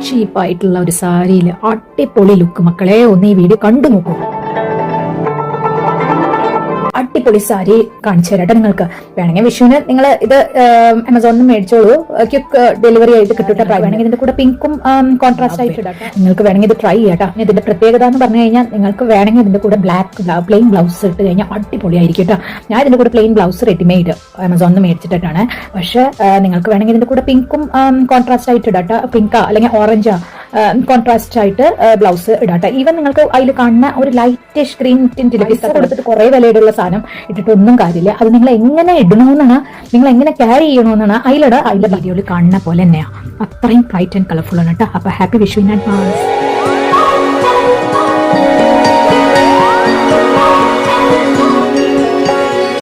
ചീപ്പായിട്ടുള്ള ഒരു സാരിയിൽ അടിപൊളി ലുക്ക് മക്കളെ, ഒന്ന് ഈ വീഡിയോ കണ്ടു നോക്കൂ. അടിപൊളി സാരി കാണിച്ചു തരാട്ടെ നിങ്ങൾക്ക്. വേണമെങ്കിൽ വിഷുവിന് നിങ്ങൾ ഇത് ആമസോണിൽ നിന്ന് മേടിച്ചോളൂ, ക്വിക്ക് ഡെലിവറി ആയിട്ട് കിട്ടട്ടെ. വേണമെങ്കിൽ ഇതിന്റെ കൂടെ പിങ്കും കോൺട്രാസ്റ്റ് ആയിട്ട് ഇടാം. നിങ്ങൾക്ക് വേണമെങ്കിൽ ഇത് ട്രൈ ചെയ്യാം. ഇതിന്റെ പ്രത്യേകത എന്ന് പറഞ്ഞു കഴിഞ്ഞാൽ നിങ്ങൾക്ക് വേണമെങ്കിൽ ഇതിന്റെ കൂടെ പ്ലെയിൻ ബ്ലൗസ് ഇട്ട് കഴിഞ്ഞാൽ അടിപൊളിയായിരിക്കും കേട്ടോ. ഞാൻ ഇതിന്റെ കൂടെ പ്ലെയിൻ ബ്ലൗസ് റെഡിമെയ്ഡ് ആമസോണിൽ നിന്ന് മേടിച്ചിട്ടാണ്. പക്ഷെ നിങ്ങൾക്ക് വേണമെങ്കിൽ ഇതിന്റെ കൂടെ പിങ്കും കോൺട്രാസ്റ്റ് ആയിട്ട് ഇടാം. പിങ്കാ അല്ലെങ്കിൽ ഓറഞ്ചാ കോൺട്രാസ്റ്റ് ആയിട്ട് ബ്ലൗസ് ഇടാട്ടെ. ഈവൻ നിങ്ങൾക്ക് അതിൽ കാണുന്ന ഒരു ലൈറ്റിഷ് ഗ്രീൻ ടിന്റിൽ പിസ്സ കൊടുത്തിട്ട് കുറെ വിലയുള്ള സാധനം ഇട്ടിട്ടൊന്നും കാര്യമില്ല. അത് നിങ്ങൾ എങ്ങനെ ഇടണമെന്നാണ്, നിങ്ങൾ എങ്ങനെ ക്യാരി ചെയ്യണമെന്നാണ് അതിലിടെ വീഡിയോയിൽ കാണുന്ന പോലെ തന്നെയാണ്. അത്രയും ബ്രൈറ്റ് ആൻഡ് കളർഫുൾ ആണ് കേട്ടോ. അപ്പൊ ഹാപ്പി വിഷു ഇൻ അഡ്വാൻസ്.